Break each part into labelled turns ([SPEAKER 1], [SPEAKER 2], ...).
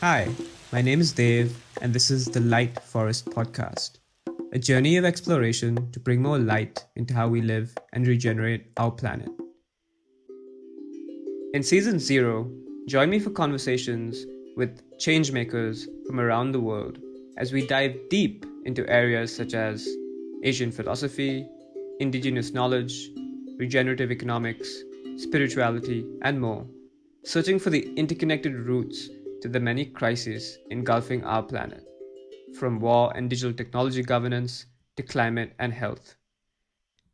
[SPEAKER 1] Hi, my name is Dave, and this is the Light Forest Podcast, a journey of exploration to bring more light into how we live and regenerate our planet. In Season 0, join me for conversations with changemakers from around the world as we dive deep into areas such as Asian philosophy, indigenous knowledge, regenerative economics, spirituality, and more, searching for the interconnected roots to the many crises engulfing our planet, from war and digital technology governance to climate and health.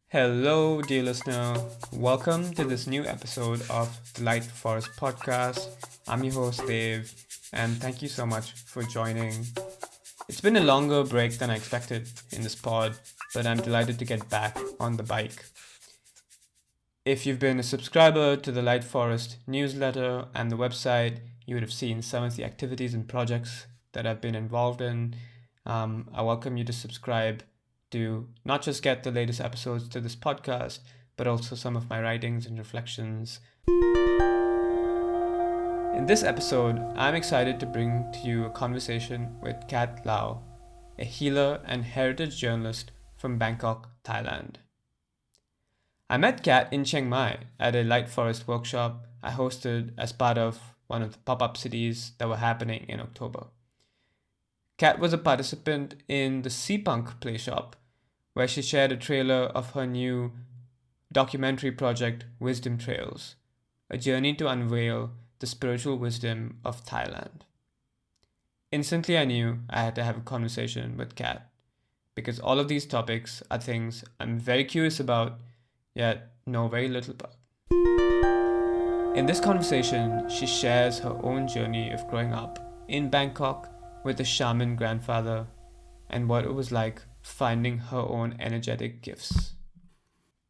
[SPEAKER 1] Hello, dear listener. Welcome to this new episode of the Light Forest Podcast. I'm your host, Dave, and thank you so much for joining. It's been a longer break than I expected in this pod, but I'm delighted to get back on the bike. If you've been a subscriber to the Light Forest newsletter and the website, you would have seen some of the activities and projects that I've been involved in. I welcome you to subscribe to not just get the latest episodes to this podcast, but also some of my writings and reflections. In this episode, I'm excited to bring to you a conversation with Cat Lau, a healer and heritage journalist from Bangkok, Thailand. I met Cat in Chiang Mai at a Light Forest workshop I hosted as part of one of the pop-up cities that were happening in October. Cat was a participant in the Seapunk Play Shop, where she shared a trailer of her new documentary project, Wisdom Trails, a journey to unveil the spiritual wisdom of Thailand. Instantly, I knew I had to have a conversation with Cat, because all of these topics are things I'm very curious about, yet know very little about. In this conversation, she shares her own journey of growing up in Bangkok with a shaman grandfather and what it was like finding her own energetic gifts.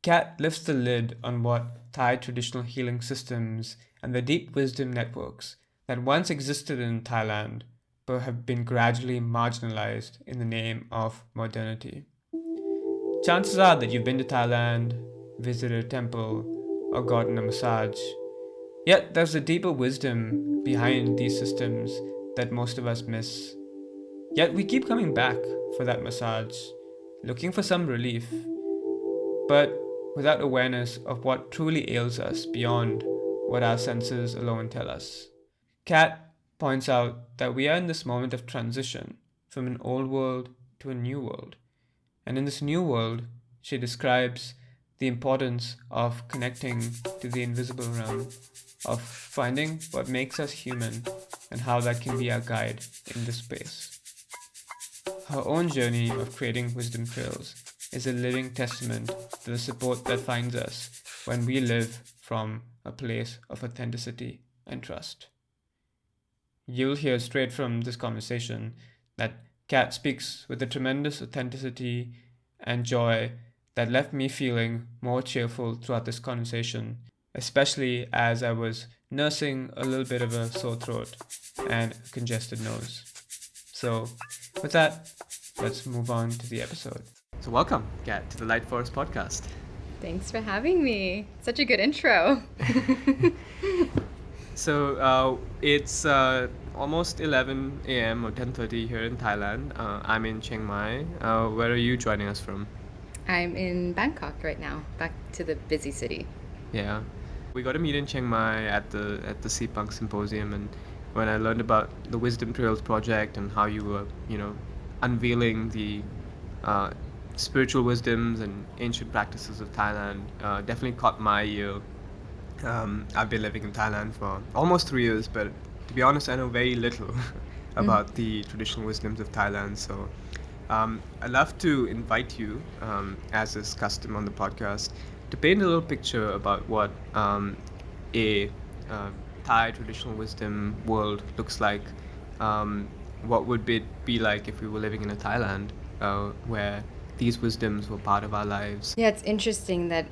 [SPEAKER 1] Cat lifts the lid on what Thai traditional healing systems and the deep wisdom networks that once existed in Thailand but have been gradually marginalized in the name of modernity. Chances are that you've been to Thailand, visited a temple, or gotten a massage. Yet there's a deeper wisdom behind these systems that most of us miss. Yet we keep coming back for that massage, looking for some relief, but without awareness of what truly ails us beyond what our senses alone tell us. Kat points out that we are in this moment of transition from an old world to a new world. And in this new world, she describes the importance of connecting to the invisible realm, of finding what makes us human and how that can be our guide in this space. Her own journey of creating wisdom trails is a living testament to the support that finds us when we live from a place of authenticity and trust. You'll hear straight from this conversation that Kat speaks with a tremendous authenticity and joy that left me feeling more cheerful throughout this conversation, especially as I was nursing a little bit of a sore throat and a congested nose. So, with that, let's move on to the episode. So welcome, Kat, to the Light Forest Podcast.
[SPEAKER 2] Thanks for having me. Such a good intro.
[SPEAKER 1] So it's almost 11 a.m. or 10:30 here in Thailand. I'm in Chiang Mai. Where are you joining us from?
[SPEAKER 2] I'm in Bangkok right now, back to the busy city.
[SPEAKER 1] Yeah, we got to meet in Chiang Mai at the Seapunk Symposium, and when I learned about the Wisdom Trails project and how you were, unveiling the spiritual wisdoms and ancient practices of Thailand, definitely caught my ear. I've been living in Thailand for almost 3 years, but to be honest, I know very little about the traditional wisdoms of Thailand. So I'd love to invite you, as is custom on the podcast, to paint a little picture about what a Thai traditional wisdom world looks like. What would it be like if we were living in a Thailand where these wisdoms were part of our lives?
[SPEAKER 2] Yeah, it's interesting that,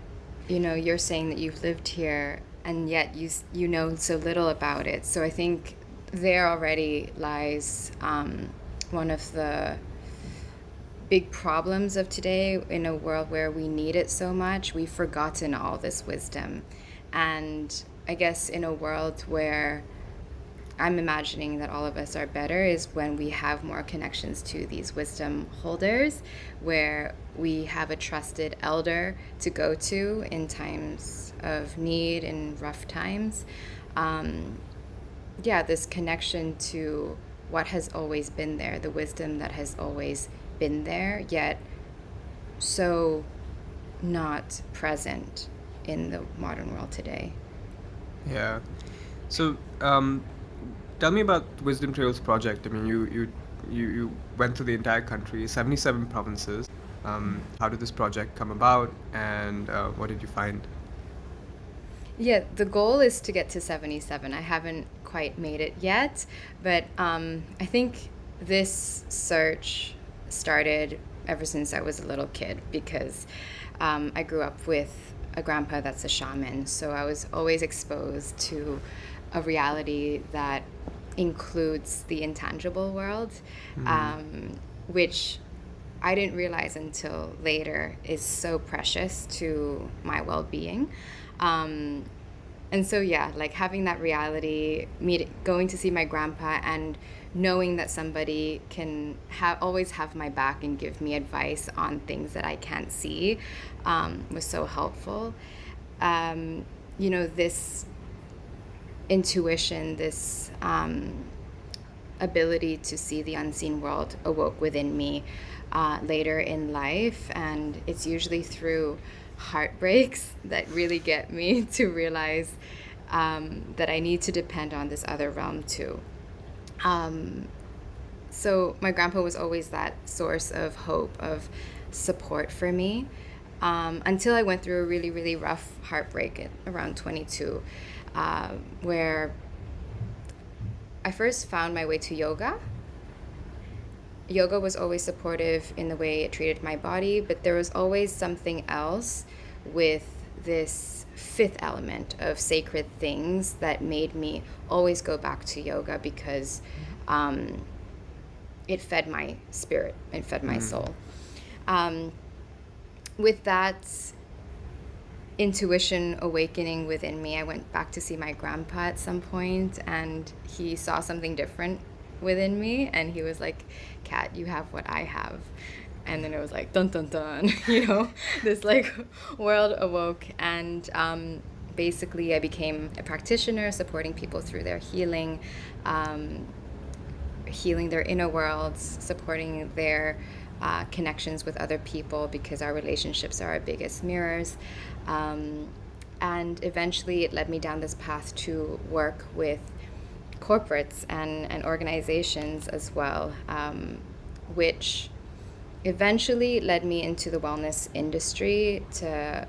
[SPEAKER 2] you're saying that you've lived here and yet you know so little about it. So I think there already lies one of the big problems of today in a world where we need it so much. We've forgotten all this wisdom. And I guess in a world where I'm imagining that all of us are better is when we have more connections to these wisdom holders, where we have a trusted elder to go to in times of need and rough times. Yeah, this connection to what has always been there, the wisdom that has always been there, yet so not present in the modern world today.
[SPEAKER 3] Yeah. So, tell me about Wisdom Trails project. I mean, you went through the entire country, 77 provinces. How did this project come about, and what did you find?
[SPEAKER 2] Yeah, the goal is to get to 77. I haven't quite made it yet, but I think this search started ever since I was a little kid because I grew up with a grandpa that's a shaman. So I was always exposed to a reality that includes the intangible world, which I didn't realize until later is so precious to my well-being. Um, and so yeah, like having that reality, going to see my grandpa, and knowing that somebody can always have my back and give me advice on things that I can't see, was so helpful. This intuition, this ability to see the unseen world awoke within me later in life, and it's usually through heartbreaks that really get me to realize that I need to depend on this other realm too. So my grandpa was always that source of hope, of support for me, until I went through a really, really rough heartbreak at around 22, where I first found my way to yoga. Yoga was always supportive in the way it treated my body, but there was always something else with this fifth element of sacred things that made me always go back to yoga because it fed my spirit, it fed my soul. With that intuition awakening within me, I went back to see my grandpa at some point, and he saw something different within me, and he was like, Kat, you have what I have. And then it was like dun dun dun, this like world awoke, and basically I became a practitioner supporting people through their healing, healing their inner worlds, supporting their connections with other people, because our relationships are our biggest mirrors. And eventually it led me down this path to work with corporates and organizations as well, which eventually led me into the wellness industry to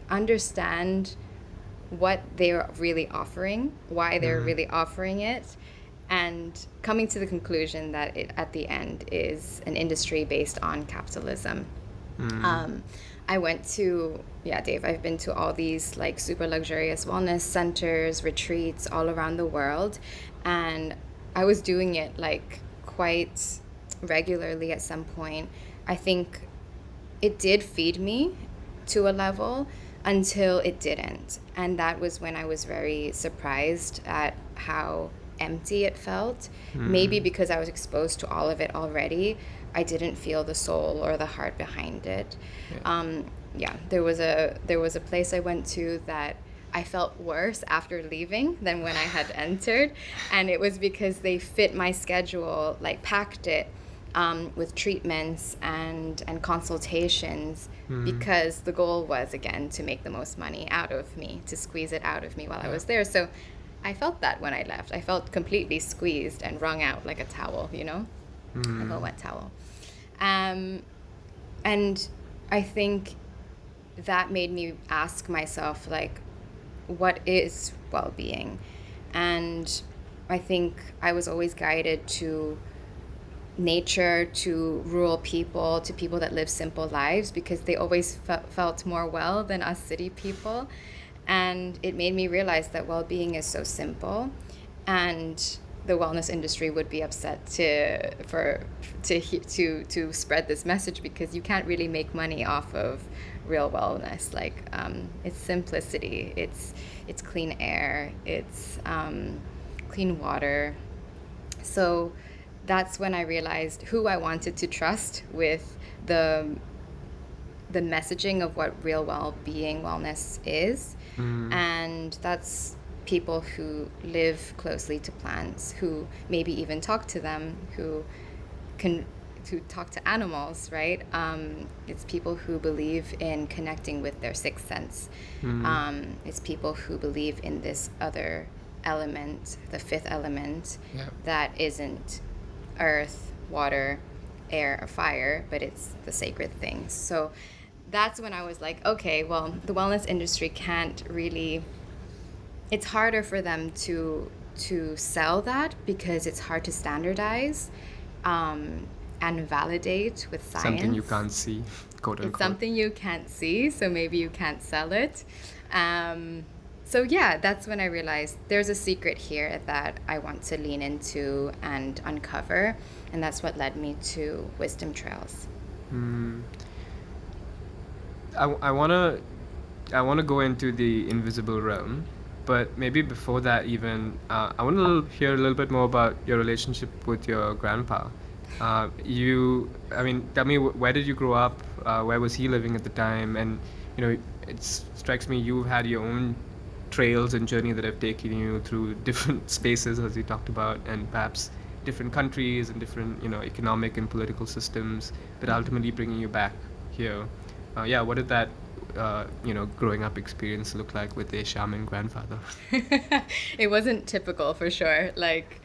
[SPEAKER 2] understand what they're really offering, why they're really offering it, and coming to the conclusion that it at the end is an industry based on capitalism. I went to, Dave, I've been to all these like super luxurious wellness centers, retreats all around the world, and I was doing it like quite regularly at some point. I think it did feed me to a level until it didn't. And that was when I was very surprised at how empty it felt. Maybe because I was exposed to all of it already, I didn't feel the soul or the heart behind it. There was a place I went to that I felt worse after leaving than when I had entered, and it was because they fit my schedule, like packed it with treatments and consultations, because the goal was, again, to make the most money out of me, to squeeze it out of me while I was there. So I felt that when I left. I felt completely squeezed and wrung out like a towel, like a wet towel. And I think that made me ask myself, like, what is well-being? And I think I was always guided to nature, to rural people, to people that live simple lives, because they always felt more well than us city people. And it made me realize that well-being is so simple. And the wellness industry would be upset to spread this message, because you can't really make money off of real wellness. Like, it's simplicity, it's clean air, it's clean water. So that's when I realized who I wanted to trust with the messaging of what real well-being wellness is. And that's people who live closely to plants, who maybe even talk to them, who can to talk to animals, right? It's people who believe in connecting with their sixth sense. It's people who believe in this other element, the fifth element, that isn't earth, water, air, or fire, but it's the sacred things. So that's when I was like, okay, well, the wellness industry can't really, it's harder for them to sell that, because it's hard to standardize and validate with science.
[SPEAKER 3] Something you can't see, quote unquote.
[SPEAKER 2] It's something you can't see, so maybe you can't sell it. So yeah, that's when I realized there's a secret here that I want to lean into and uncover, and that's what led me to Wisdom Trails.
[SPEAKER 3] I wanna go into the invisible realm, but maybe before that, even I want to hear a little bit more about your relationship with your grandpa. Tell me, where did you grow up? Where was he living at the time? And it strikes me you've had your own trails and journey that have taken you through different spaces, as you talked about, and perhaps different countries and different economic and political systems, but ultimately bringing you back here. What did that growing up experience look like with a shaman grandfather?
[SPEAKER 2] It wasn't typical, for sure. Like,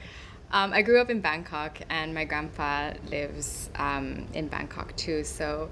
[SPEAKER 2] I grew up in Bangkok, and my grandpa lives in Bangkok too. So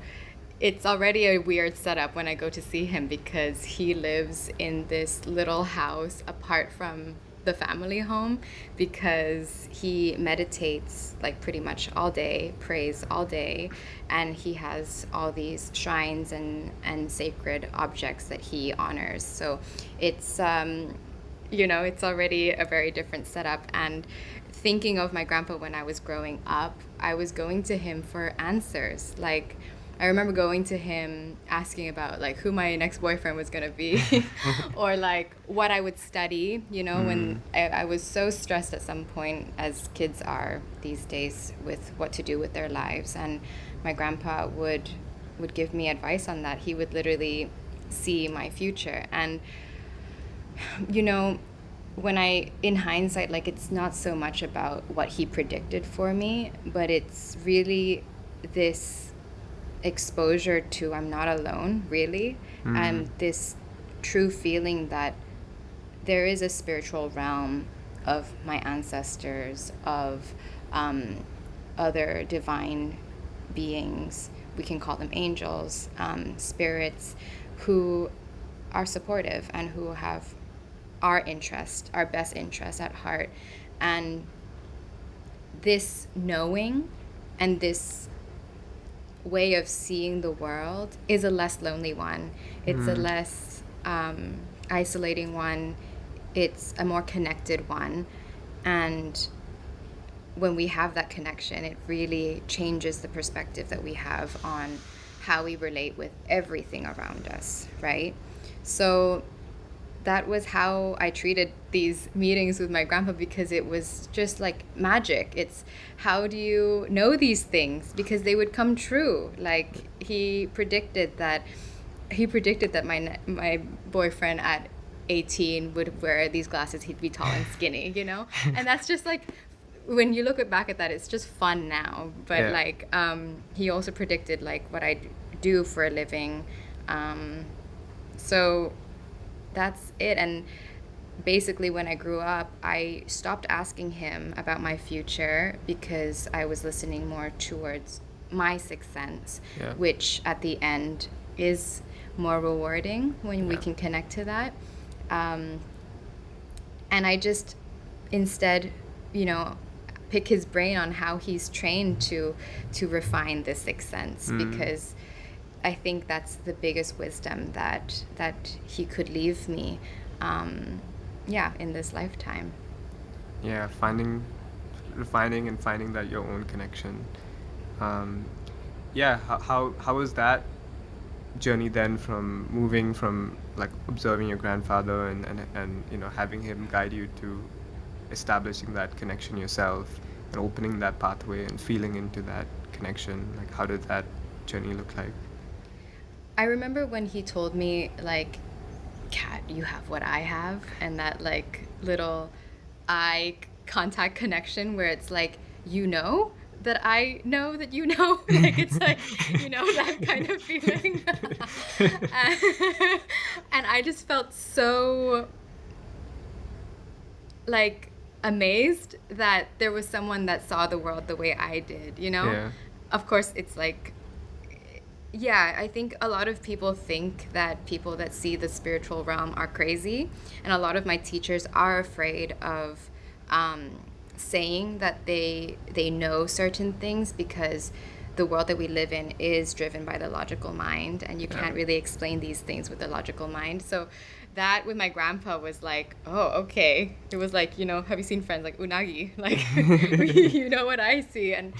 [SPEAKER 2] it's already a weird setup when I go to see him, because he lives in this little house apart from the family home, because he meditates like pretty much all day, prays all day, and he has all these shrines and sacred objects that he honors. So it's it's already a very different setup. And thinking of my grandpa when I was growing up, I was going to him for answers. Like, I remember going to him asking about like who my next boyfriend was going to be or like what I would study, when I was so stressed at some point, as kids are these days, with what to do with their lives. And my grandpa would give me advice on that. He would literally see my future. And, when in hindsight, like, it's not so much about what he predicted for me, but it's really this exposure to I'm not alone, really, and this true feeling that there is a spiritual realm of my ancestors, of other divine beings, we can call them angels, spirits, who are supportive and who have our best interest at heart. And this knowing and this way of seeing the world is a less lonely one. It's a less isolating one. It's a more connected one. And when we have that connection, it really changes the perspective that we have on how we relate with everything around us, right? So that was how I treated these meetings with my grandpa, because it was just like magic. It's, how do you know these things? Because they would come true. Like, he predicted that my boyfriend at 18 would wear these glasses, he'd be tall and skinny, And that's just like, when you look back at that, it's just fun now. But he also predicted like what I do for a living. So that's it. And basically, when I grew up, I stopped asking him about my future, because I was listening more towards my sixth sense, which at the end is more rewarding when we can connect to that. And I just instead, pick his brain on how he's trained to refine the sixth sense, because I think that's the biggest wisdom that he could leave me, in this lifetime.
[SPEAKER 3] Yeah, finding refining and finding that your own connection. Um, yeah, how was that journey then, from moving from like observing your grandfather and having him guide you to establishing that connection yourself and opening that pathway and feeling into that connection? Like, how did that journey look like?
[SPEAKER 2] I remember when he told me, like, Cat, you have what I have, and that like little eye contact connection where it's like, you know that I know that you know, like it's like, that kind of feeling. And I just felt so like amazed that there was someone that saw the world the way I did,
[SPEAKER 3] Yeah.
[SPEAKER 2] Of course, it's like, yeah, I think a lot of people think that people that see the spiritual realm are crazy. And a lot of my teachers are afraid of saying that they know certain things, because the world that we live in is driven by the logical mind, and you can't really explain these things with the logical mind. So that with my grandpa was like, oh, okay. It was like, have you seen Friends, like unagi, like you know what I see. And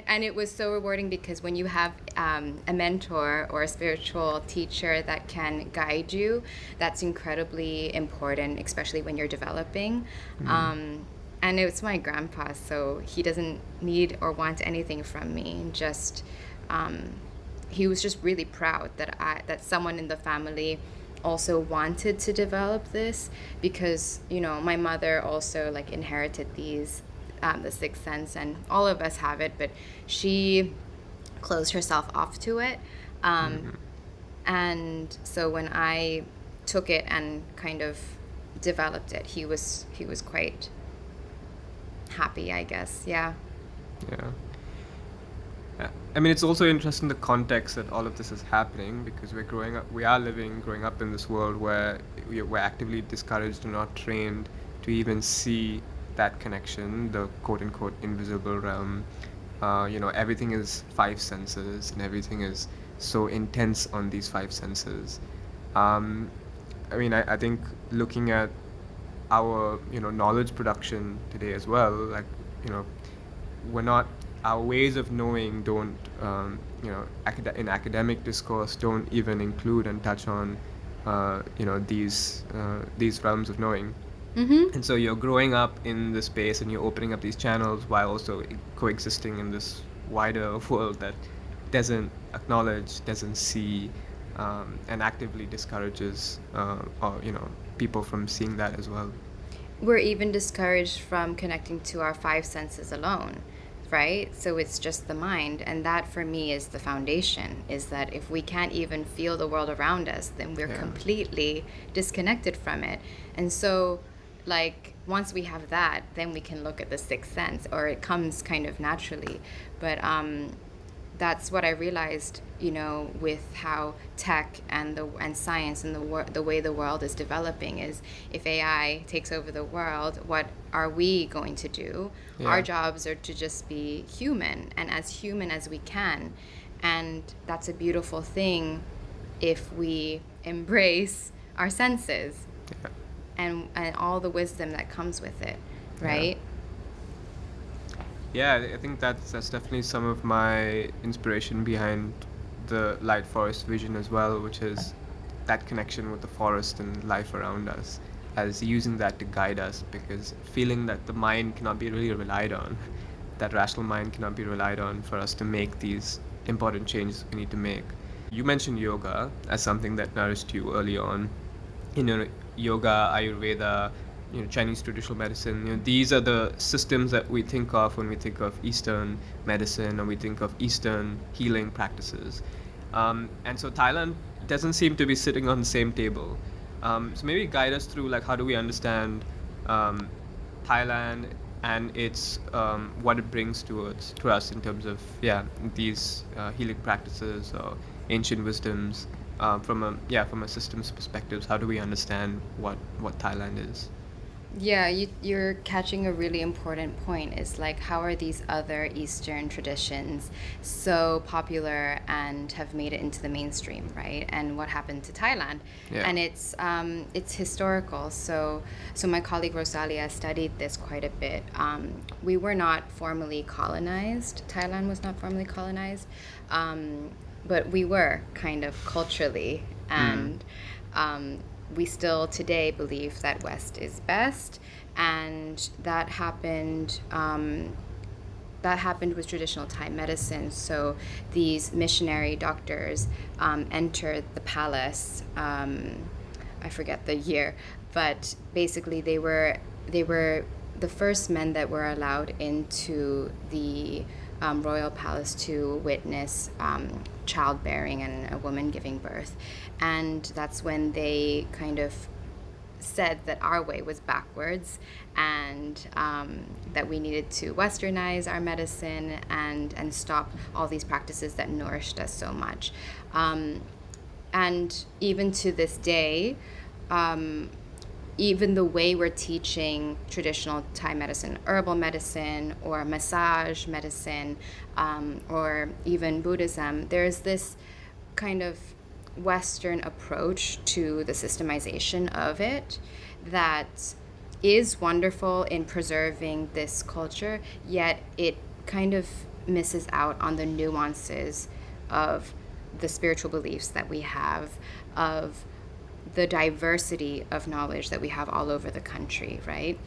[SPEAKER 2] it was so rewarding, because when you have a mentor or a spiritual teacher that can guide you, that's incredibly important, especially when you're developing. And it's my grandpa, so he doesn't need or want anything from me. Just he was just really proud that someone in the family also wanted to develop this, because my mother also like inherited these the sixth sense, and all of us have it, but she closed herself off to it. And so when I took it and kind of developed it, he was quite happy, I guess. Yeah.
[SPEAKER 3] Yeah. I mean, it's also interesting the context that all of this is happening, because growing up in this world where we're actively discouraged and not trained to even see that connection, the quote unquote invisible realm. Everything is five senses, and everything is so intense on these five senses. I think looking at our knowledge production today as well, like, we're not our ways of knowing don't in academic discourse don't even include and touch on these realms of knowing. And so you're growing up in this space and you're opening up these channels while also coexisting in this wider world that doesn't acknowledge, doesn't see, and actively discourages or people from seeing that as well.
[SPEAKER 2] We're even discouraged from connecting to our five senses alone, right? So it's just the mind, and that for me is the foundation, is that if we can't even feel the world around us, then we're completely disconnected from it. And so like once we have that, then we can look at the sixth sense, or it comes kind of naturally. But that's what I realized, with how tech and science and the way the world is developing, is if AI takes over the world, what are we going to do? Yeah. Our jobs are to just be human, and as human as we can. And that's a beautiful thing if we embrace our senses.
[SPEAKER 3] Yeah.
[SPEAKER 2] And all the wisdom that comes with it, right?
[SPEAKER 3] Yeah, I think that's definitely some of my inspiration behind the light forest vision as well, which is that connection with the forest and life around us, as using that to guide us, because feeling that the mind cannot be really relied on, that rational mind cannot be relied on for us to make these important changes we need to make. You mentioned yoga as something that nourished you early on. Yoga, Ayurveda, Chinese traditional medicine, these are the systems that we think of when we think of Eastern medicine, or we think of Eastern healing practices. And so Thailand doesn't seem to be sitting on the same table. So maybe guide us through, like, how do we understand Thailand and its what it brings to us in terms of these healing practices or ancient wisdoms. From a systems perspective, how do we understand what Thailand is?
[SPEAKER 2] Yeah, you're catching a really important point. Is like, how are these other Eastern traditions so popular and have made it into the mainstream, right? And what happened to Thailand?
[SPEAKER 3] Yeah.
[SPEAKER 2] And it's historical. So my colleague Rosalia studied this quite a bit. We were not formally colonized. Thailand was not formally colonized, but we were kind of culturally, and we still today believe that West is best, and that happened. That happened with traditional Thai medicine. So these missionary doctors entered the palace. I forget the year, but basically they were the first men that were allowed into the royal palace to witness childbearing and a woman giving birth. And that's when they kind of said that our way was backwards, and that we needed to westernize our medicine and stop all these practices that nourished us so much. And even to this day, even the way we're teaching traditional Thai medicine, herbal medicine, or massage medicine, or even Buddhism, there's this kind of Western approach to the systemization of it that is wonderful in preserving this culture, yet it kind of misses out on the nuances of the spiritual beliefs that we have, of the diversity of knowledge that we have all over the country, right?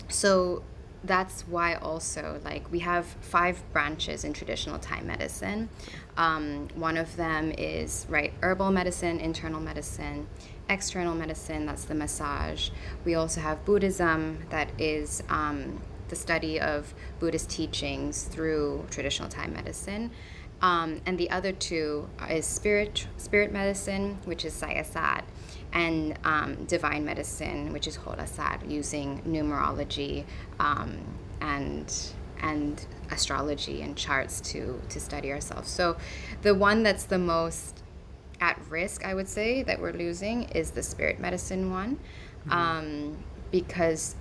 [SPEAKER 2] So that's why also, like, we have 5 branches in traditional Thai medicine. One of them is, right, herbal medicine, internal medicine, external medicine, that's the massage. We also have Buddhism, that is the study of Buddhist teachings through traditional Thai medicine. And the other 2 is spirit medicine, which is Sayasat, and divine medicine, which is Horasat, using numerology and astrology and charts to study ourselves. So the one that's the most at risk, I would say, that we're losing is the spirit medicine one, because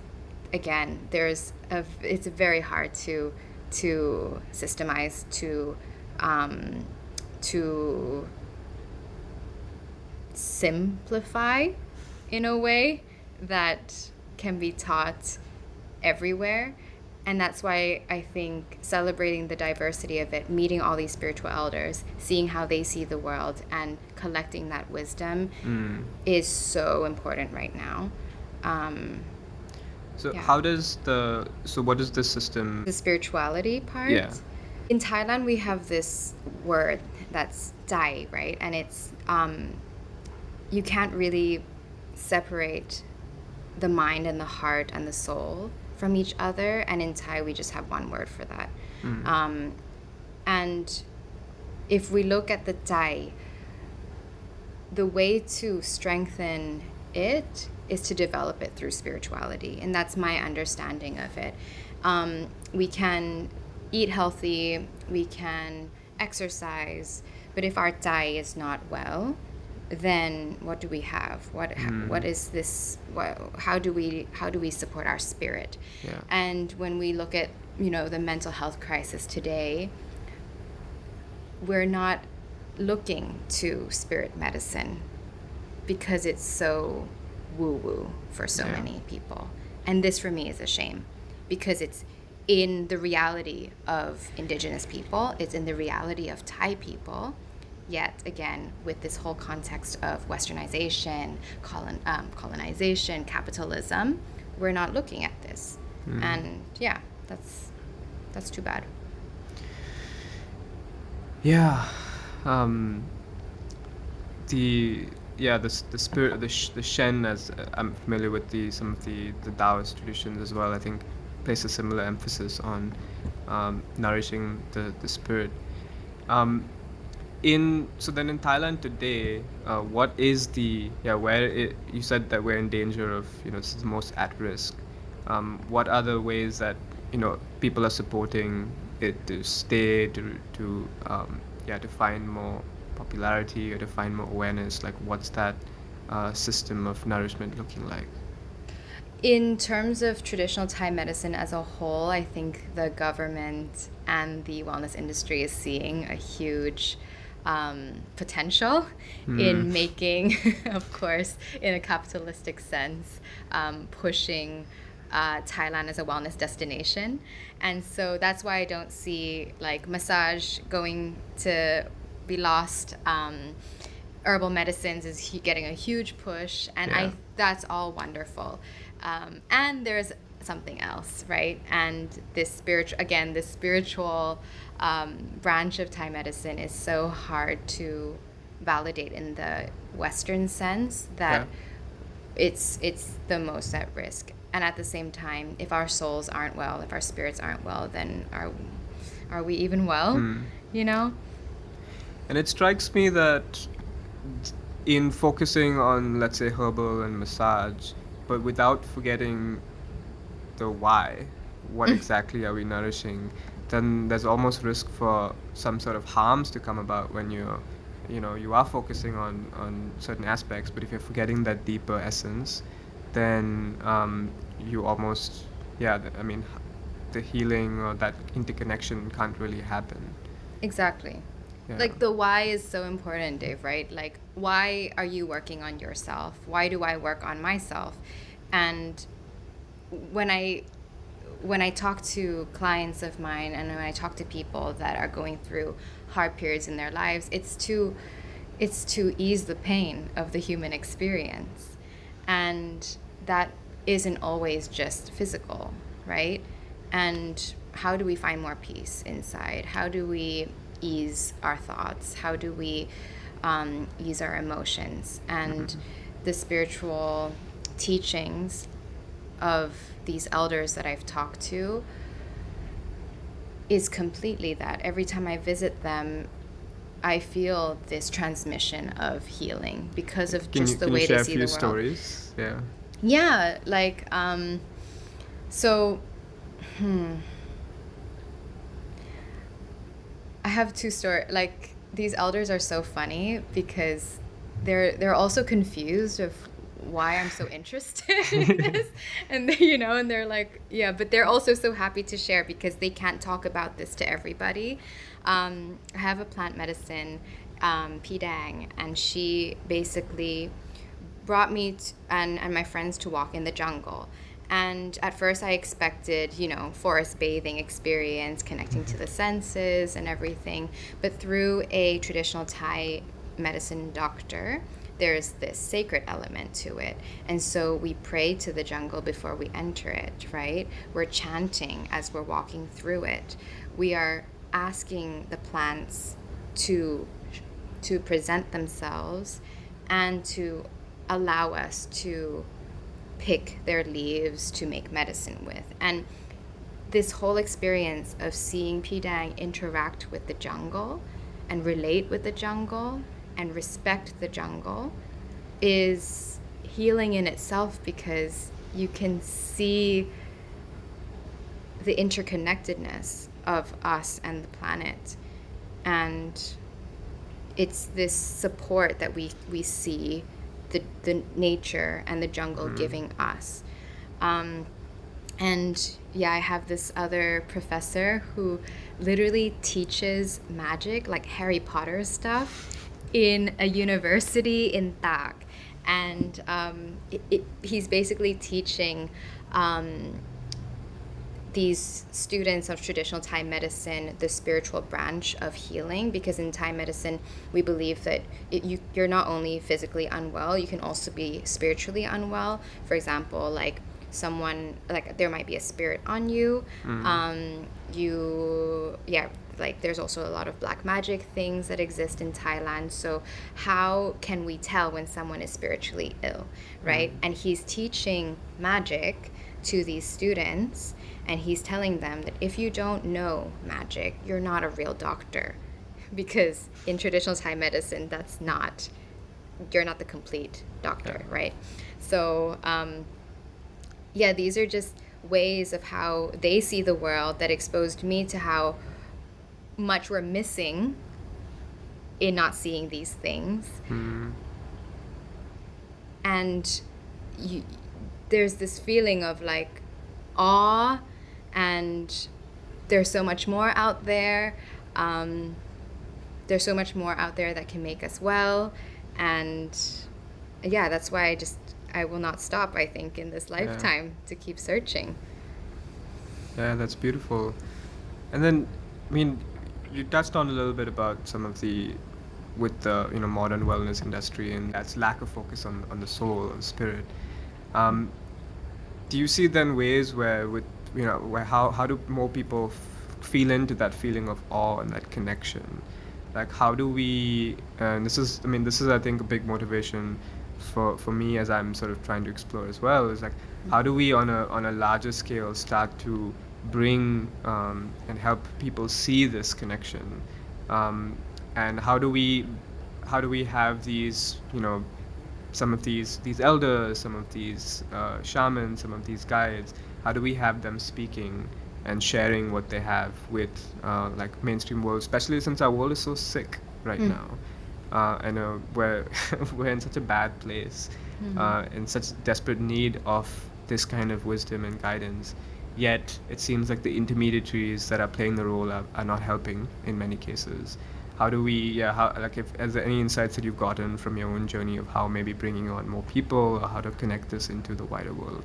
[SPEAKER 2] again, it's very hard to systemize, to simplify in a way that can be taught everywhere. And that's why I think celebrating the diversity of it, meeting all these spiritual elders, seeing how they see the world, and collecting that wisdom is so important right now.
[SPEAKER 3] So
[SPEAKER 2] Yeah.
[SPEAKER 3] what is this system?
[SPEAKER 2] The spirituality part.
[SPEAKER 3] Yeah.
[SPEAKER 2] In Thailand, we have this word that's Dai, right? And it's you can't really separate the mind and the heart and the soul from each other. And in Thai, we just have one word for that. And if we look at the Dai, the way to strengthen it is to develop it through spirituality. And that's my understanding of it. We can eat healthy, we can exercise, but if our Dai is not well, then what do we have? What is this? How do we support our spirit?
[SPEAKER 3] Yeah.
[SPEAKER 2] And when we look at the mental health crisis today, we're not looking to spirit medicine because it's so woo-woo for so many people. And this for me is a shame, because it's in the reality of indigenous people, it's in the reality of Thai people, yet again with this whole context of westernization, colonization, capitalism, we're not looking at this. And yeah, that's too bad.
[SPEAKER 3] Yeah. The spirit, the Shen, as I'm familiar with some of the Taoist traditions as well, I think place a similar emphasis on nourishing the spirit. So then in Thailand today, what is you said that we're in danger of, this is the most at risk. What are the ways that, people are supporting it to stay, to find more popularity or to find more awareness? Like, what's that system of nourishment looking like?
[SPEAKER 2] In terms of traditional Thai medicine as a whole, I think the government and the wellness industry is seeing a huge potential in making, of course, in a capitalistic sense, pushing Thailand as a wellness destination. And so that's why I don't see like massage going to be lost. Herbal medicines is getting a huge push, and
[SPEAKER 3] Yeah.
[SPEAKER 2] that's all wonderful. And there's something else, right? And this spiritual branch of Thai medicine is so hard to validate in the Western sense that it's the most at risk. And at the same time, if our souls aren't well, if our spirits aren't well, then are we even well? You know?
[SPEAKER 3] And it strikes me that in focusing on, let's say, herbal and massage, but without forgetting the why, what exactly are we nourishing, then there's almost risk for some sort of harms to come about when you are focusing on certain aspects, but if you're forgetting that deeper essence, then you almost, I mean, the healing or that interconnection can't really happen.
[SPEAKER 2] Exactly.
[SPEAKER 3] Yeah.
[SPEAKER 2] Like the why is so important, Dave, right? Like, why are you working on yourself? Why do I work on myself? And when I talk to clients of mine and when I talk to people that are going through hard periods in their lives, it's to ease the pain of the human experience. And that isn't always just physical, right? And how do we find more peace inside? How do we ease our thoughts? How do we ease our emotions? And the spiritual teachings of these elders that I've talked to is completely that. Every time I visit them, I feel this transmission of healing because of just the way they see the world.
[SPEAKER 3] Can you share a few stories? Yeah.
[SPEAKER 2] Yeah, like so I have two stories. Like, these elders are so funny because they're also confused of why I'm so interested in this, and and they're like, yeah, but they're also so happy to share because they can't talk about this to everybody. I have a plant medicine, Pidang, and she basically brought me and my friends to walk in the jungle. And at first I expected, forest bathing experience, connecting to the senses and everything. But through a traditional Thai medicine doctor, there's this sacred element to it. And so we pray to the jungle before we enter it, right? We're chanting as we're walking through it. We are asking the plants to present themselves and to allow us to pick their leaves to make medicine with. And this whole experience of seeing Pidang interact with the jungle and relate with the jungle and respect the jungle is healing in itself, because you can see the interconnectedness of us and the planet. And it's this support that we see the nature and the jungle giving us. And yeah, I have this other professor who literally teaches magic, like Harry Potter stuff, in a university in Tak. And he's basically teaching these students of traditional Thai medicine the spiritual branch of healing, because in Thai medicine we believe that you're not only physically unwell, you can also be spiritually unwell. For example, like there might be a spirit on you. Like there's also a lot of black magic things that exist in Thailand. So how can we tell when someone is spiritually ill, right? And he's teaching magic to these students, and he's telling them that if you don't know magic, you're not a real doctor, because in traditional Thai medicine, you're not the complete doctor, right? So these are just ways of how they see the world that exposed me to how much we're missing in not seeing these things. And there's this feeling of like awe, and there's so much more out there. There's so much more out there that can make us well, and yeah, that's why I will not stop, I think, in this lifetime to keep searching.
[SPEAKER 3] Yeah, that's beautiful. And then, I mean, you touched on a little bit about some of the, with the, modern wellness industry, and that's lack of focus on the soul, on spirit. Um, do you see then ways where where how do more people feel into that feeling of awe and that connection? Like, how do we, and this is, I think, a big motivation for me as I'm sort of trying to explore as well, is like, how do we on a larger scale start to bring and help people see this connection, and how do we have these, some of these elders, some of these shamans, some of these guides, how do we have them speaking and sharing what they have with like mainstream world, especially since our world is so sick right now. And we're we're in such a bad place, in such desperate need of this kind of wisdom and guidance. Yet it seems like the intermediaries that are playing the role are not helping in many cases. How do we, is there any insights that you've gotten from your own journey of how maybe bringing on more people, or how to connect this into the wider world?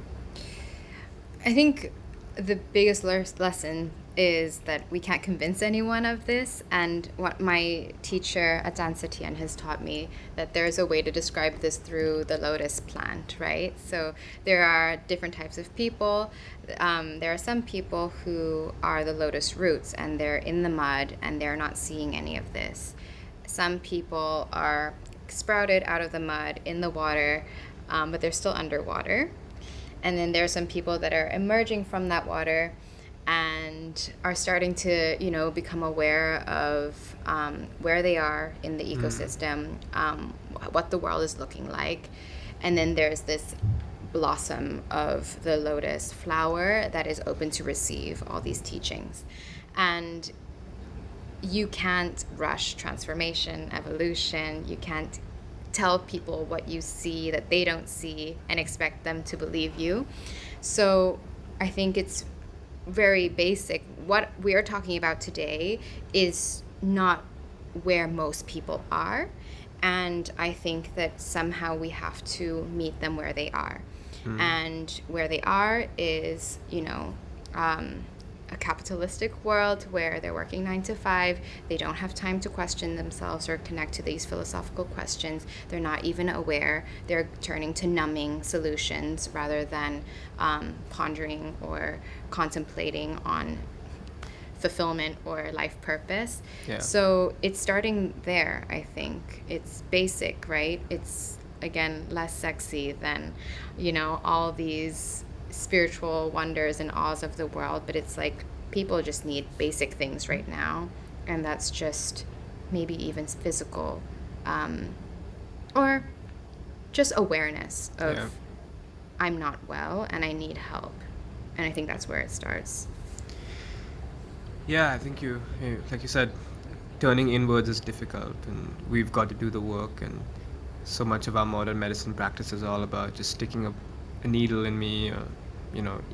[SPEAKER 2] I think the biggest lesson is that we can't convince anyone of this, and what my teacher Ajahn Satyan has taught me, that there's a way to describe this through the lotus plant, right? So there are different types of people. There are some people who are the lotus roots, and they're in the mud, and they're not seeing any of this. Some people are sprouted out of the mud in the water, but they're still underwater. And then there are some people that are emerging from that water and are starting to, become aware of where they are in the ecosystem, what the world is looking like. And then there's this blossom of the lotus flower that is open to receive all these teachings. And you can't rush transformation, evolution. You can't tell people what you see that they don't see and expect them to believe you. So I think it's very basic. What we are talking about today is not where most people are, and I think that somehow we have to meet them where they are. And where they are is, a capitalistic world where they're working 9 to 5. They don't have time to question themselves or connect to these philosophical questions. They're not even aware. They're turning to numbing solutions rather than pondering or contemplating on fulfillment or life purpose.
[SPEAKER 3] Yeah.
[SPEAKER 2] So it's starting there, I think. It's basic, right? It's, again, less sexy than, all these spiritual wonders and awes of the world, but it's like people just need basic things right now, and that's just maybe even physical, or just awareness of I'm not well and I need help, and I think that's where it starts.
[SPEAKER 3] Yeah, I think like you said, turning inwards is difficult, and we've got to do the work, and so much of our modern medicine practice is all about just sticking a needle in me, or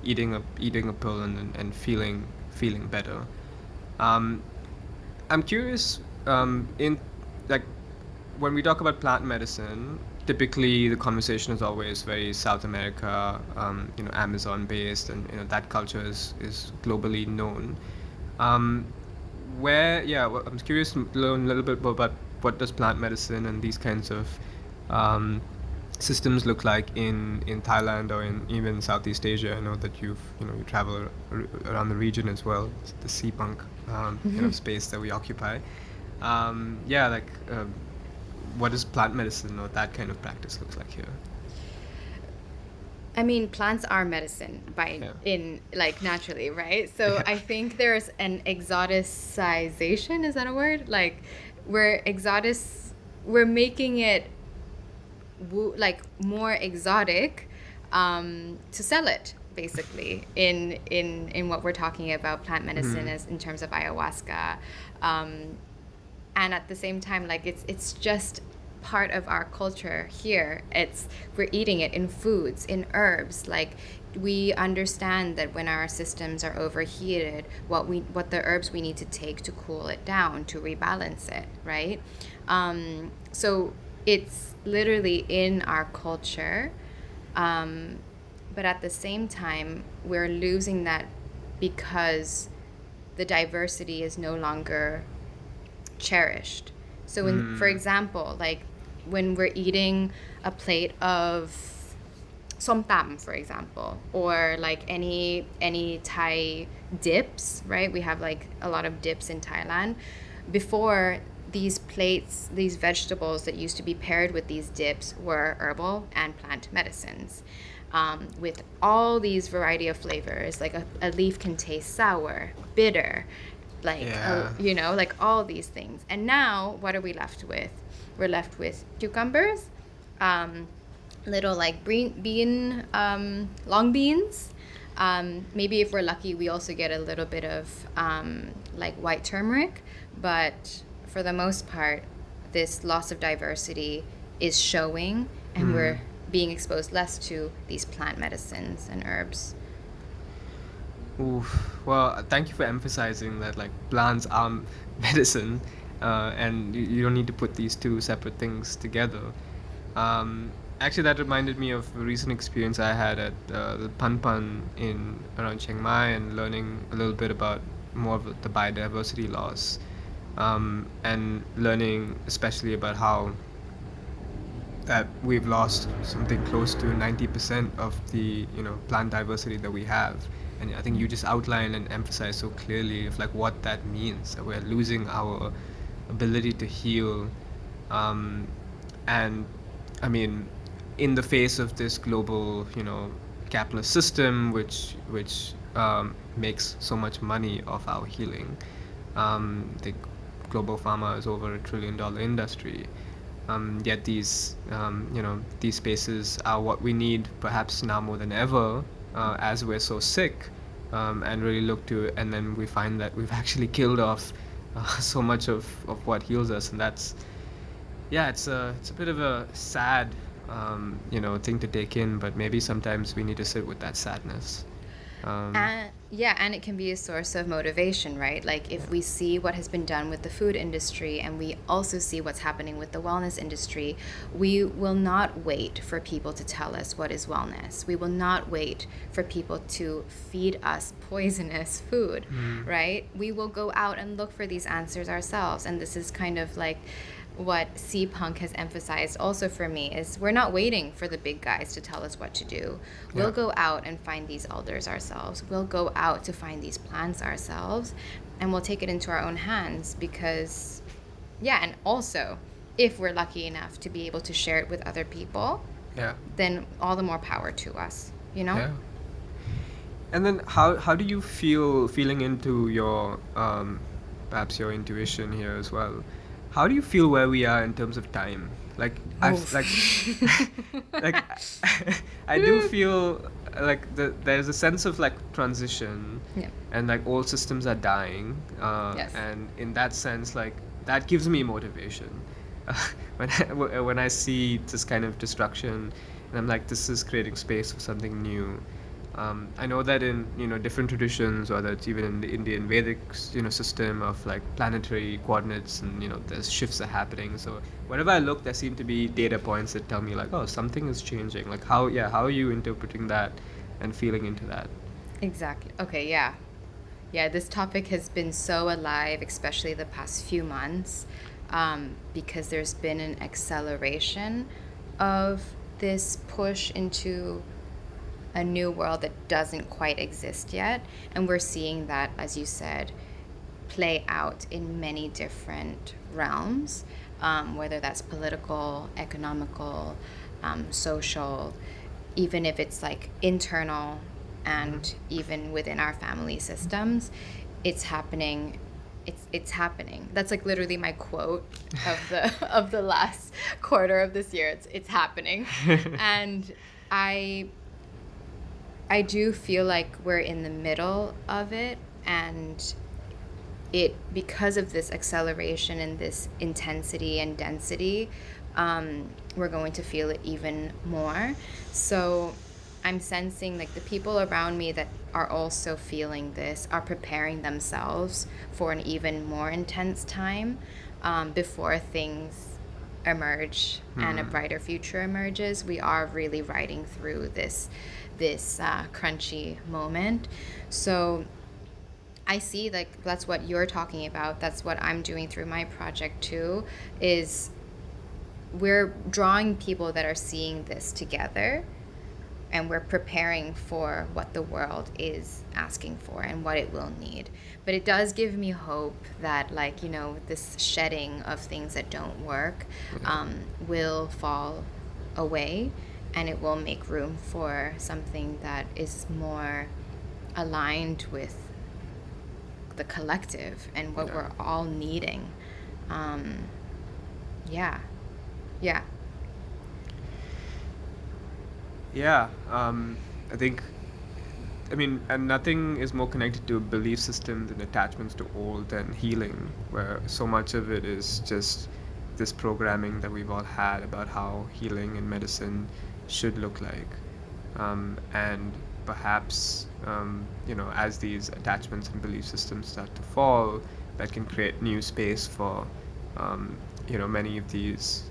[SPEAKER 3] eating a pill and feeling better. I'm curious, in like when we talk about plant medicine, typically the conversation is always very South America, Amazon based, and that culture is globally known. I'm curious to learn a little bit more about what does plant medicine and these kinds of systems look like in Thailand or in even Southeast Asia. I know that you travel around the region as well. It's the Seapunk space that we occupy. What does plant medicine or that kind of practice looks like here?
[SPEAKER 2] I mean, plants are medicine naturally, right? So I think there's an exoticization. Is that a word? Like, we're making it more exotic to sell it, basically, in what we're talking about plant medicine as in terms of ayahuasca, and at the same time, like, it's just part of our culture here. We're eating it in foods, in herbs. Like, we understand that when our systems are overheated, what the herbs we need to take to cool it down, to rebalance it, right? So it's literally in our culture, but at the same time, we're losing that because the diversity is no longer cherished. So for example, like when we're eating a plate of som tam, for example, or like any Thai dips, right? We have like a lot of dips in Thailand. Before, these plates, these vegetables that used to be paired with these dips were herbal and plant medicines. With all these variety of flavors, like a leaf can taste sour, bitter, like like all these things. And now, what are we left with? We're left with cucumbers, little like long beans. Maybe if we're lucky, we also get a little bit of like white turmeric, but for the most part, this loss of diversity is showing, and we're being exposed less to these plant medicines and herbs.
[SPEAKER 3] Oof. Well, thank you for emphasizing that like plants are medicine, and you don't need to put these two separate things together. Actually, that reminded me of a recent experience I had at the Pan Pan in around Chiang Mai, and learning a little bit about more of the biodiversity loss, and learning especially about how that we've lost something close to 90% of the plant diversity that we have. And I think you just outlined and emphasized so clearly of like what that means, that we're losing our ability to heal. And I mean, in the face of this global capitalist system which makes so much money off our healing, the global pharma is over $1 trillion industry. Yet these spaces are what we need perhaps now more than ever, as we're so sick, and really look to, and then we find that we've actually killed off so much of what heals us. And that's, it's a bit of a sad thing to take in, but maybe sometimes we need to sit with that sadness.
[SPEAKER 2] And it can be a source of motivation, right? Like, if we see what has been done with the food industry, and we also see what's happening with the wellness industry, we will not wait for people to tell us what is wellness. We will not wait for people to feed us poisonous food, right? We will go out and look for these answers ourselves. And this is kind of like what C-Punk has emphasized also for me, is we're not waiting for the big guys to tell us what to do. We'll go out and find these elders ourselves. We'll go out to find these plants ourselves, and we'll take it into our own hands, because and also, if we're lucky enough to be able to share it with other people, then all the more power to us,
[SPEAKER 3] And then how do you feeling into your perhaps your intuition here as well? How do you feel where we are in terms of time? Like, I've like I do feel like there's a sense of like transition, and like all systems are dying, and in that sense, like, that gives me motivation. When I see this kind of destruction, and I'm like, this is creating space for something new. I know that in different traditions, or that's even in the Indian Vedic system of like planetary coordinates, and there's shifts are happening. So whenever I look, there seem to be data points that tell me like, oh, something is changing. Like, how are you interpreting that and feeling into that?
[SPEAKER 2] Exactly. Okay. Yeah. This topic has been so alive, especially the past few months, because there's been an acceleration of this push into a new world that doesn't quite exist yet. And we're seeing that, as you said, play out in many different realms, whether that's political, economical, social, even if it's like internal, and even within our family systems, it's happening. It's happening. That's like literally my quote of the last quarter of this year. It's happening. And I do feel like we're in the middle of it, and because of this acceleration and this intensity and density, we're going to feel it even more. So I'm sensing like the people around me that are also feeling this are preparing themselves for an even more intense time, before things emerge and a brighter future emerges. We are really riding through this crunchy moment. So I see like that's what you're talking about. That's what I'm doing through my project too, is we're drawing people that are seeing this together, and we're preparing for what the world is asking for and what it will need. But it does give me hope that, like, you know, this shedding of things that don't work will fall away, and it will make room for something that is more aligned with the collective and what we're all needing. Yeah. Yeah.
[SPEAKER 3] Yeah, I think, I mean, and nothing is more connected to belief systems and attachments to old than healing, where so much of it is just this programming that we've all had about how healing and medicine should look like. And perhaps, as these attachments and belief systems start to fall, that can create new space for, many of these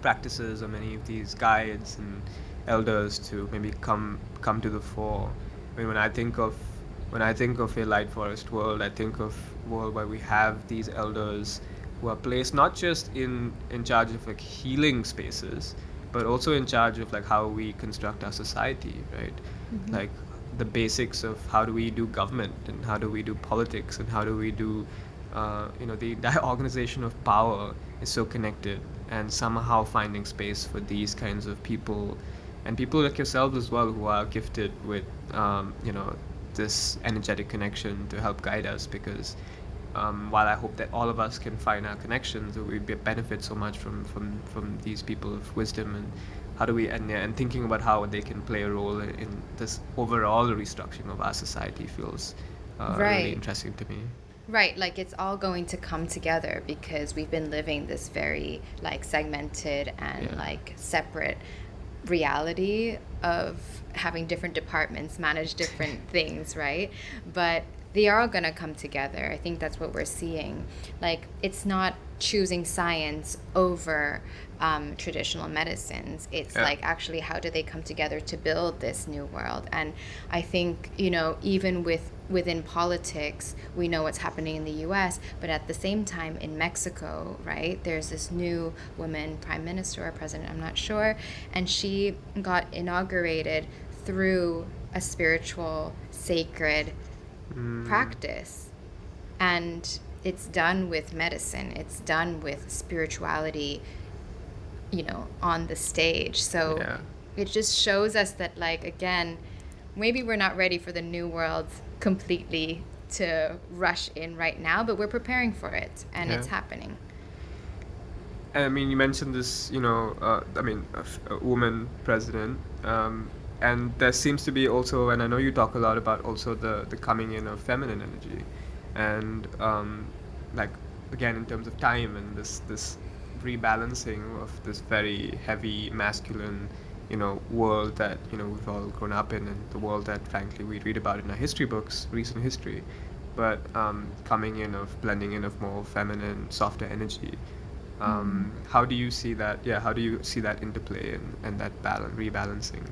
[SPEAKER 3] practices or many of these guides and elders to maybe come to the fore. I mean, when I think of a light forest world, I think of a world where we have these elders who are placed not just in charge of like healing spaces, but also in charge of like how we construct our society, right? Like the basics of how do we do government and how do we do politics and how do we do the organization of power is so connected, and somehow finding space for these kinds of people and people like yourselves as well who are gifted with this energetic connection to help guide us, because while I hope that all of us can find our connections, we benefit so much from these people of wisdom, and how do we and thinking about how they can play a role in this overall restructuring of our society feels really
[SPEAKER 2] Right.
[SPEAKER 3] interesting to me.
[SPEAKER 2] Right, like it's all going to come together because we've been living this very like segmented and
[SPEAKER 3] Yeah.
[SPEAKER 2] like separate reality of having different departments manage different things, right? But they are all going to come together. I think that's what we're seeing. Like it's not choosing science over traditional medicines. It's
[SPEAKER 3] Yeah.
[SPEAKER 2] like actually how do they come together to build this new world? And I think, you know, even within politics, we know what's happening in the US, but at the same time in Mexico, right, there's this new woman prime minister or president, I'm not sure, and she got inaugurated through a spiritual, sacred practice. And it's done with medicine, it's done with spirituality, you know, on the stage. So
[SPEAKER 3] Yeah.
[SPEAKER 2] it just shows us that, like, again, maybe we're not ready for the new world completely to rush in right now, but we're preparing for it, and it's
[SPEAKER 3] Yeah.
[SPEAKER 2] happening.
[SPEAKER 3] And I mean, you mentioned this, a woman president, and there seems to be also, and I know you talk a lot about also the coming in of feminine energy, and like again in terms of time and this rebalancing of this very heavy masculine, world that we've all grown up in, and the world that frankly we read about in our history books, recent history, but coming in of blending in of more feminine, softer energy. How do you see that? Yeah, how do you see that interplay and that balance, rebalancing?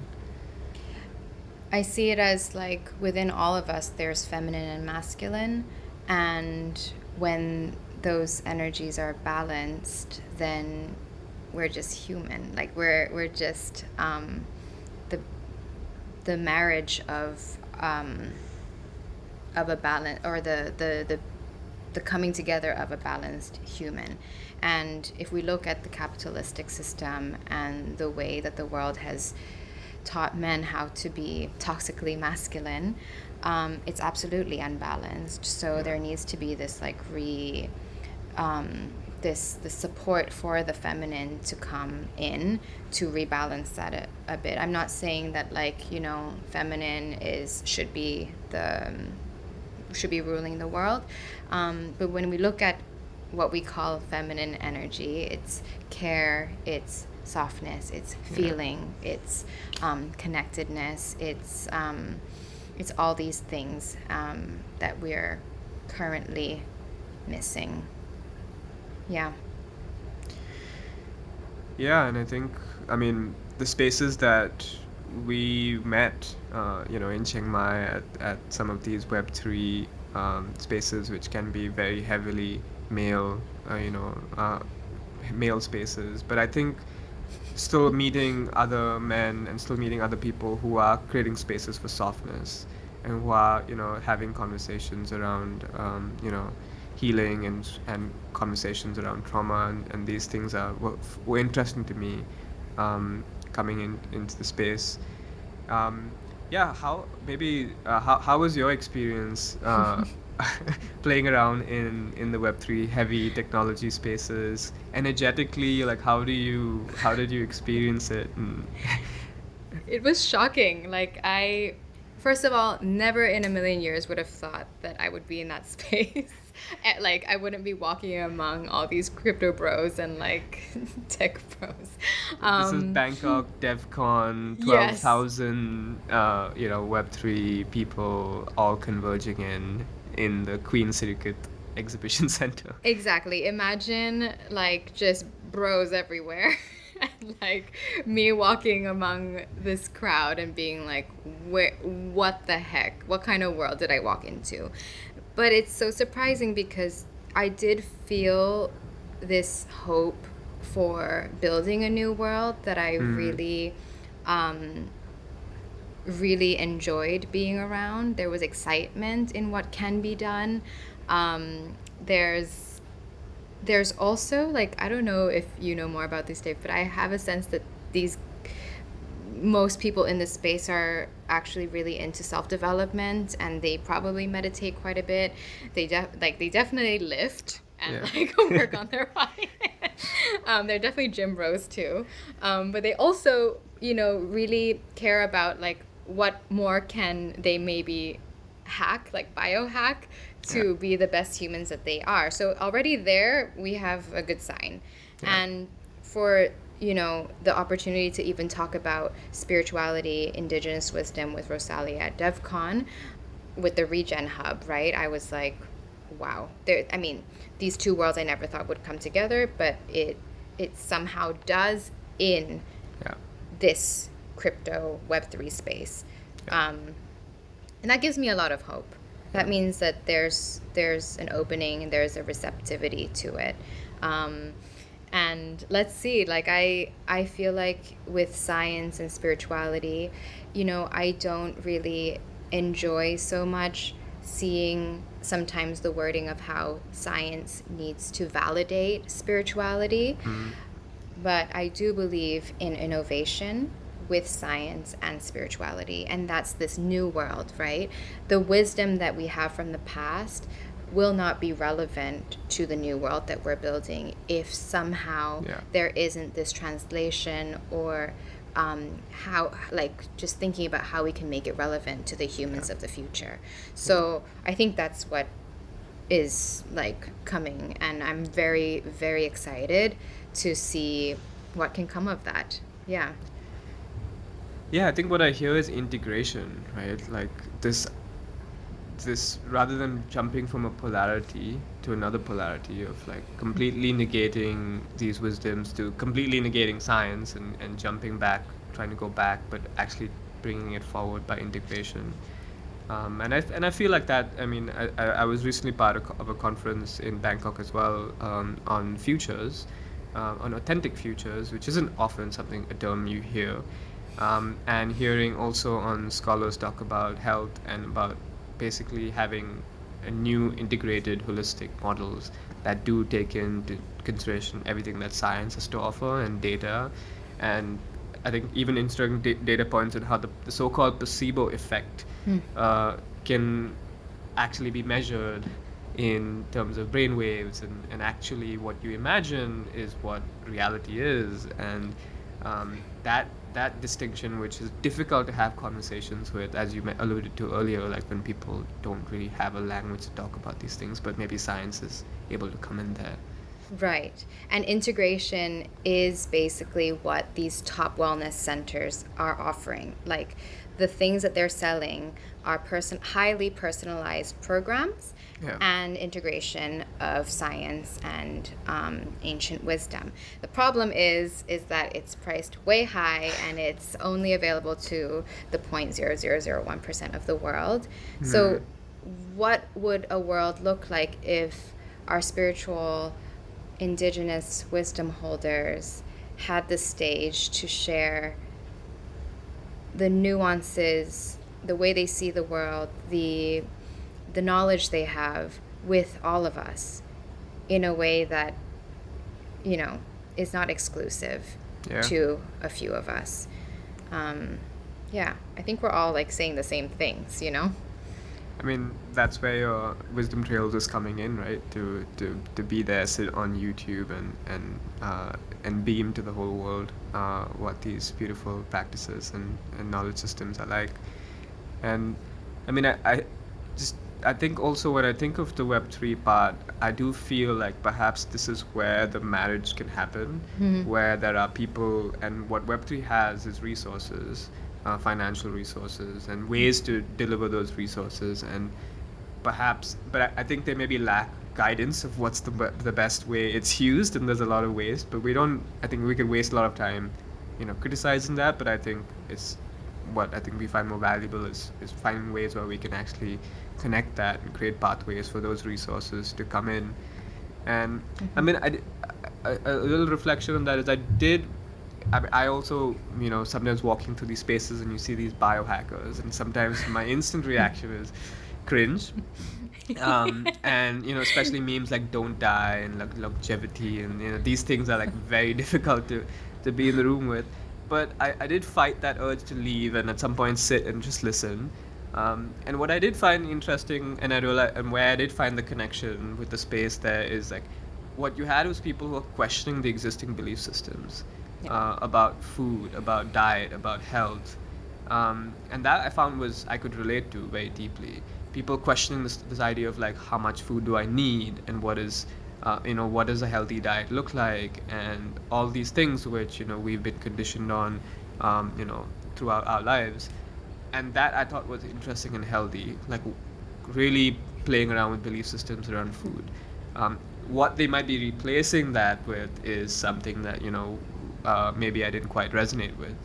[SPEAKER 2] I see it as like within all of us, there's feminine and masculine. And when those energies are balanced, then we're just human. Like we're just the marriage of a balance, or the coming together of a balanced human. And if we look at the capitalistic system and the way that the world has taught men how to be toxically masculine, it's absolutely unbalanced. So there needs to be this like this support for the feminine to come in to rebalance that a bit. I'm not saying that, like, feminine should be ruling the world, but when we look at what we call feminine energy. It's care, it's softness, it's feeling, it's connectedness, it's all these things that we're currently missing. Yeah.
[SPEAKER 3] Yeah, and I think, I mean, the spaces that we met, in Chiang Mai at some of these Web3 spaces, which can be very heavily male, male spaces. But I think still meeting other men and still meeting other people who are creating spaces for softness and who are, having conversations around, healing and conversations around trauma and these things were interesting to me, coming into the space. Yeah, how was your experience playing around in the Web3 heavy technology spaces energetically? Like, how did you experience it?
[SPEAKER 2] It was shocking. Like, first of all, never in a million years would have thought that I would be in that space. Like, I wouldn't be walking among all these crypto bros and like tech bros.
[SPEAKER 3] This is Bangkok DevCon,
[SPEAKER 2] Yes.
[SPEAKER 3] 12,000 Web3 people all converging in the Queen Circuit Exhibition Center.
[SPEAKER 2] Exactly. Imagine like just bros everywhere. And like me walking among this crowd and being like, what the heck? What kind of world did I walk into? But it's so surprising because I did feel this hope for building a new world that I really really enjoyed being around. There was excitement in what can be done. There's also, like, I don't know if you know more about this, Dave, but I have a sense that most people in this space are actually really into self-development, and they probably meditate quite a bit. They definitely lift and like work on their body. They're definitely gym bros too, but they also really care about like what more can they maybe hack, like biohack, to be the best humans that they are. So already there we have a good sign. And for the opportunity to even talk about spirituality, indigenous wisdom with Rosalia at DevCon with the Regen Hub, right? I was like, wow. These two worlds I never thought would come together, but it somehow does in this crypto Web3 space. And that gives me a lot of hope. That means that there's an opening and there's a receptivity to it. And let's see, like I feel like with science and spirituality, I don't really enjoy so much seeing sometimes the wording of how science needs to validate spirituality. But I do believe in innovation with science and spirituality, and that's this new world, right? The wisdom that we have from the past will not be relevant to the new world that we're building if somehow there isn't this translation or just thinking about how we can make it relevant to the humans of the future. So I think that's what is like coming, and I'm very, very excited to see what can come of that.
[SPEAKER 3] Yeah, I think what I hear is integration, right? Like this rather than jumping from a polarity to another polarity of like completely negating these wisdoms to completely negating science and jumping back, trying to go back, but actually bringing it forward by integration. And I feel like that. I mean, I was recently part of a conference in Bangkok as well, on futures, on authentic futures, which isn't often a term you hear. And hearing also on scholars talk about health and about basically having a new integrated holistic models that do take into consideration everything that science has to offer and data. And I think even interesting data points on how the so-called placebo effect can actually be measured in terms of brain waves, and actually what you imagine is what reality is. And that distinction, which is difficult to have conversations with, as you alluded to earlier, like when people don't really have a language to talk about these things, but maybe science is able to come in there.
[SPEAKER 2] Right. And integration is basically what these top wellness centers are offering. Like the things that they're selling are highly personalized programs
[SPEAKER 3] Yeah.
[SPEAKER 2] and integration of science and ancient wisdom. The problem is that it's priced way high and it's only available to the 0.0001% of the world. So what would a world look like if our spiritual indigenous wisdom holders had the stage to share the nuances, the way they see the world, the knowledge they have with all of us in a way that, you know, is not exclusive
[SPEAKER 3] Yeah.
[SPEAKER 2] to a few of us. Yeah, I think we're all like saying the same things, you know?
[SPEAKER 3] I mean, that's where your Wisdom Trails is coming in, right? To be there, sit on YouTube and beam to the whole world what these beautiful practices and knowledge systems are like. And I mean, I think also when I think of the Web3 part, I do feel like perhaps this is where the marriage can happen, where there are people, and what Web3 has is resources, financial resources, and ways to deliver those resources. And perhaps, but I think they maybe lack guidance of what's the best way it's used, and there's a lot of ways, but I think we could waste a lot of time, criticizing that, but I think it's what I think we find more valuable is finding ways where we can actually connect that and create pathways for those resources to come in. And I mean, a little reflection on that is I also, sometimes walking through these spaces and you see these biohackers, and sometimes my instant reaction is cringe. And especially memes like "don't die" and like longevity, and these things are like very difficult to be in the room with. But I did fight that urge to leave and at some point sit and just listen. And what I did find interesting, and I realized, and where I did find the connection with the space there is like, what you had was people who were questioning the existing belief systems about food, about diet, about health, and that I found I could relate to very deeply. People questioning this idea of like, how much food do I need, and what does a healthy diet look like, and all these things which we've been conditioned on, throughout our lives. And that I thought was interesting and healthy, like really playing around with belief systems around food. What they might be replacing that with is something that maybe I didn't quite resonate with.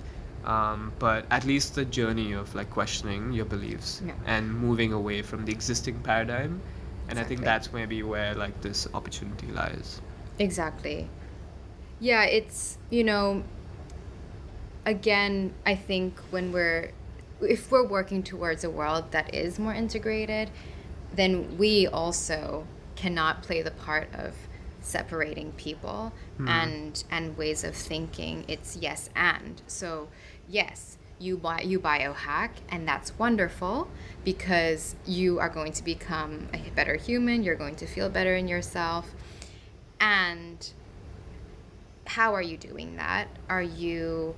[SPEAKER 3] But at least the journey of like questioning your beliefs and moving away from the existing paradigm. And I think that's maybe where like this opportunity lies.
[SPEAKER 2] Exactly. Yeah, it's, again, I think if we're working towards a world that is more integrated, then we also cannot play the part of separating people and ways of thinking. It's yes and. So yes, you biohack, and that's wonderful because you are going to become a better human, you're going to feel better in yourself. And how are you doing that? Are you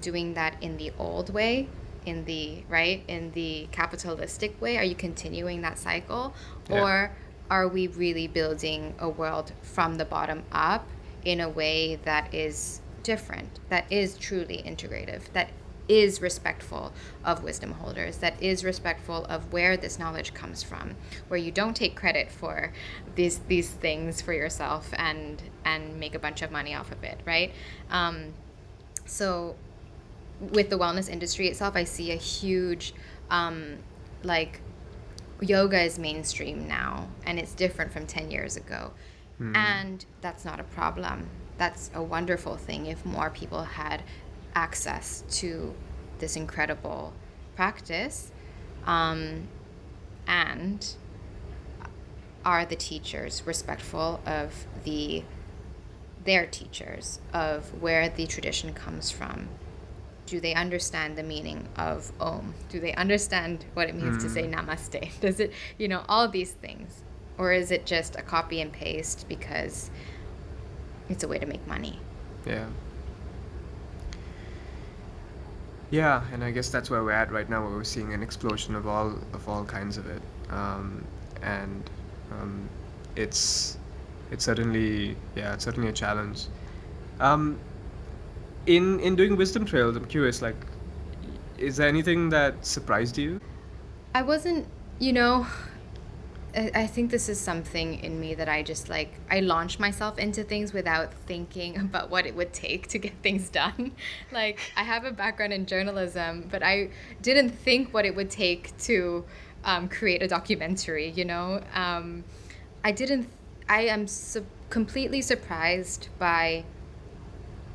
[SPEAKER 2] doing that in the old way, in the capitalistic way? Are you continuing that cycle?
[SPEAKER 3] Yeah.
[SPEAKER 2] Or are we really building a world from the bottom up in a way that is different, that is truly integrative, that is respectful of wisdom holders, that is respectful of where this knowledge comes from, where you don't take credit for these things for yourself and make a bunch of money off of it, right? So with the wellness industry itself, I see a huge, yoga is mainstream now, and it's different from 10 years ago. And that's not a problem. That's a wonderful thing if more people had access to this incredible practice. And are the teachers respectful of their teachers, of where the tradition comes from? Do they understand the meaning of Om? Do they understand what it means to say Namaste? Does it, all these things? Or is it just a copy and paste because it's a way to make money?
[SPEAKER 3] Yeah. Yeah, and I guess that's where we're at right now, where we're seeing an explosion of all kinds of it, and um, it's it's certainly, yeah, it's certainly a challenge. Um, in doing wisdom trails, I'm curious, like, is there anything that surprised you?
[SPEAKER 2] I wasn't, you know, I think this is something in me that I just like, I launch myself into things without thinking about what it would take to get things done. Like, I have a background in journalism, but I didn't think what it would take to create a documentary, you know? I didn't, I am completely surprised by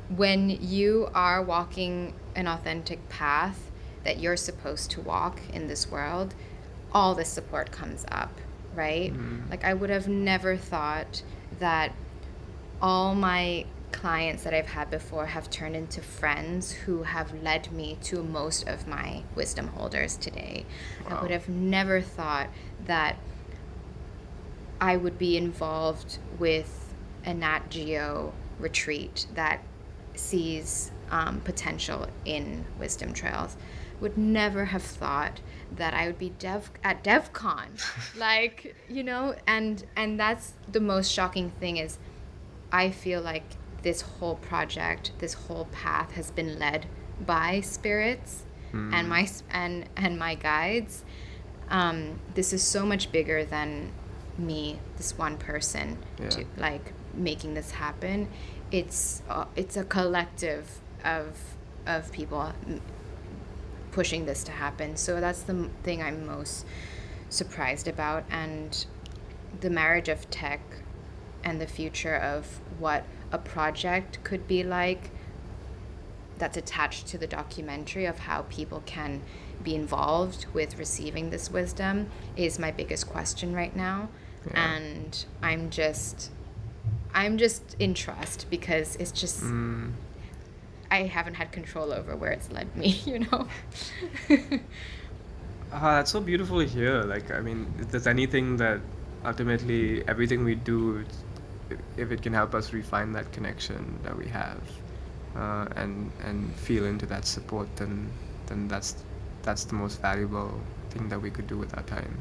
[SPEAKER 2] when you are walking an authentic path that you're supposed to walk in this world, all this support comes up, right? Like, I would have never thought that all my clients that I've had before have turned into friends who have led me to most of my wisdom holders today. I
[SPEAKER 3] Wow.
[SPEAKER 2] would have never thought that I would be involved with a Nat Geo retreat that sees potential in wisdom trails. Would never have thought that I would be at DevCon, like, you know, and that's the most shocking thing is I feel like this whole project, this whole path has been led by spirits and my guides. This is so much bigger than me, this one person,
[SPEAKER 3] Yeah.
[SPEAKER 2] to like making this happen. It's a collective of people pushing this to happen. So that's the thing I'm most surprised about, and the marriage of tech and the future of what a project could be like that's attached to the documentary of how people can be involved with receiving this wisdom is my biggest question right now.
[SPEAKER 3] Yeah.
[SPEAKER 2] And I'm just in trust because it's just I haven't had control over where it's led me, you know.
[SPEAKER 3] That's so beautiful to hear. Like, I mean, if there's anything that ultimately everything we do, if it can help us refine that connection that we have, and feel into that support, then that's the most valuable thing that we could do with our time.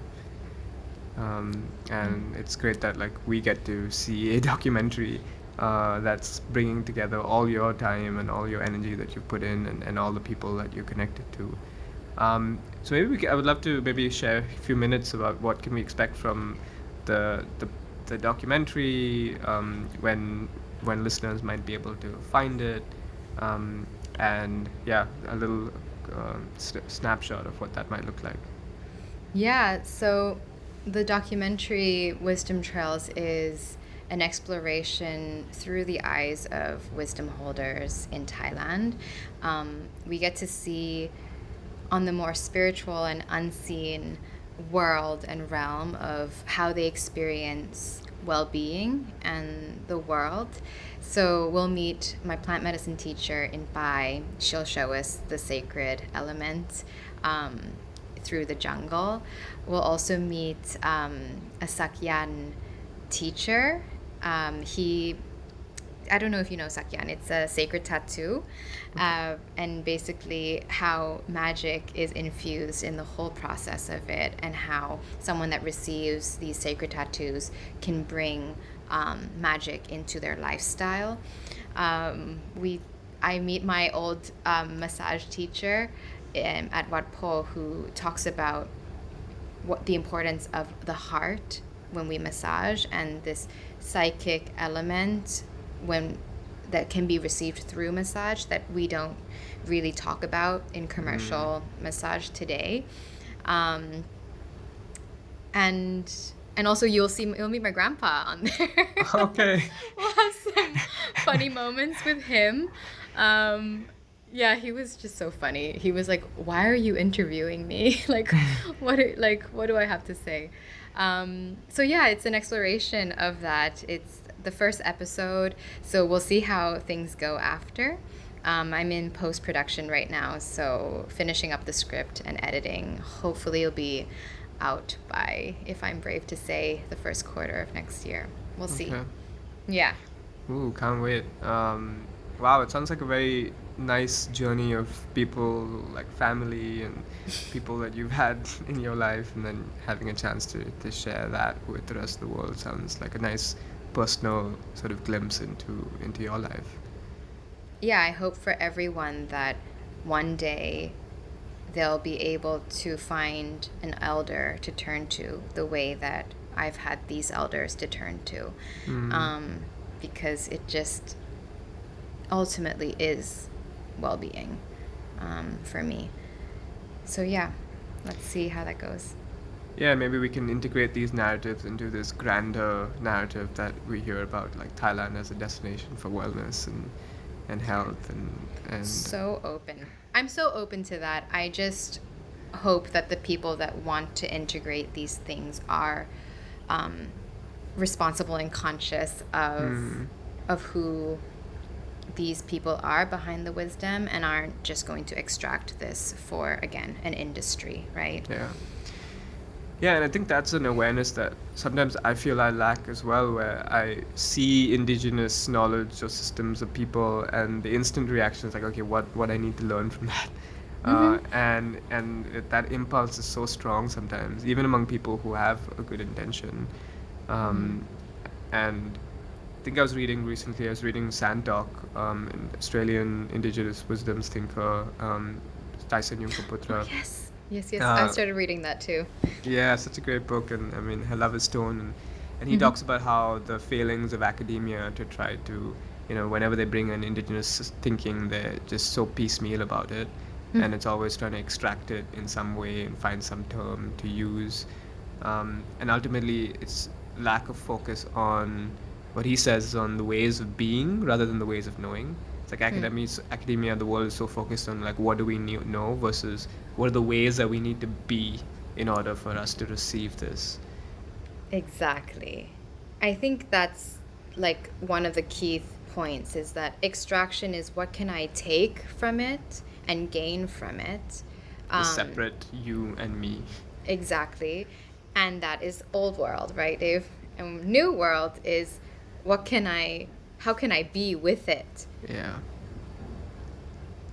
[SPEAKER 3] And it's great that like we get to see a documentary that's bringing together all your time and all your energy that you put in, and all the people that you're connected to. So maybe I would love to maybe share a few minutes about what can we expect from the the, the documentary, when listeners might be able to find it, and yeah, a little snapshot of what that might look like.
[SPEAKER 2] Yeah, so the documentary Wisdom Trails is an exploration through the eyes of wisdom holders in Thailand. We get to see on the more spiritual and unseen world and realm of how they experience well-being and the world. So we'll meet my plant medicine teacher in Pai. She'll show us the sacred element through the jungle. We'll also meet a Sakyan teacher. I don't know if you know Sakyan. It's a sacred tattoo, and basically how magic is infused in the whole process of it, and how someone that receives these sacred tattoos can bring magic into their lifestyle. I meet my old massage teacher at Wat Po, who talks about what the importance of the heart when we massage, and this psychic element when that can be received through massage that we don't really talk about in commercial massage today. And also you'll meet my grandpa on there.
[SPEAKER 3] Okay.
[SPEAKER 2] We'll have some funny moments with him. Yeah, he was just so funny. He was like, "Why are you interviewing me? Like, what do I have to say?" So yeah, it's an exploration of that. It's the first episode, so we'll see how things go after. I'm in post-production right now, so finishing up the script and editing. Hopefully it'll be out by, if I'm brave to say, the first quarter of next year. We'll see.
[SPEAKER 3] Okay.
[SPEAKER 2] Yeah.
[SPEAKER 3] Ooh, can't wait. Wow, it sounds like a very nice journey of people, like family and people that you've had in your life, and then having a chance to share that with the rest of the world sounds like a nice personal sort of glimpse into your life.
[SPEAKER 2] Yeah, I hope for everyone that one day they'll be able to find an elder to turn to the way that I've had these elders to turn to.
[SPEAKER 3] Mm.
[SPEAKER 2] Because it just ultimately is well being for me. So, yeah, let's see how that goes.
[SPEAKER 3] Yeah, maybe we can integrate these narratives into this grander narrative that we hear about, like Thailand as a destination for wellness and health and
[SPEAKER 2] So open. I'm so open to that. I just hope that the people that want to integrate these things are um, responsible and conscious
[SPEAKER 3] mm,
[SPEAKER 2] of who these people are behind the wisdom and aren't just going to extract this for, again, an industry, right?
[SPEAKER 3] yeah. Yeah, and I think that's an awareness that sometimes I feel I lack as well, where I see indigenous knowledge or systems of people, and the instant reaction is like, okay, what I need to learn from that,
[SPEAKER 2] Mm-hmm.
[SPEAKER 3] that impulse is so strong sometimes, even among people who have a good intention, um, and I think I was reading recently. I was reading Sandtalk, an Australian indigenous wisdoms thinker, Tyson
[SPEAKER 2] Oh,
[SPEAKER 3] Yunkaputra.
[SPEAKER 2] yes. Yes, yes. I
[SPEAKER 3] Uh,
[SPEAKER 2] started reading that too.
[SPEAKER 3] Yeah, such a great book, and I mean, I love his tone, and he
[SPEAKER 2] Mm-hmm.
[SPEAKER 3] talks about how the failings of academia to try to, whenever they bring an indigenous thinking, they're just so piecemeal about it, and it's always trying to extract it in some way and find some term to use, and ultimately, it's lack of focus on what he says is on the ways of being rather than the ways of knowing. It's like academia, the world is so focused on like what do we know versus what are the ways that we need to be in order for us to receive this.
[SPEAKER 2] Exactly. I think that's like one of the key points is that extraction is what can I take from it and gain from it.
[SPEAKER 3] The
[SPEAKER 2] Um,
[SPEAKER 3] separate you and me.
[SPEAKER 2] exactly. And that is old world, right, Dave? And new world is how can I be with it?
[SPEAKER 3] Yeah.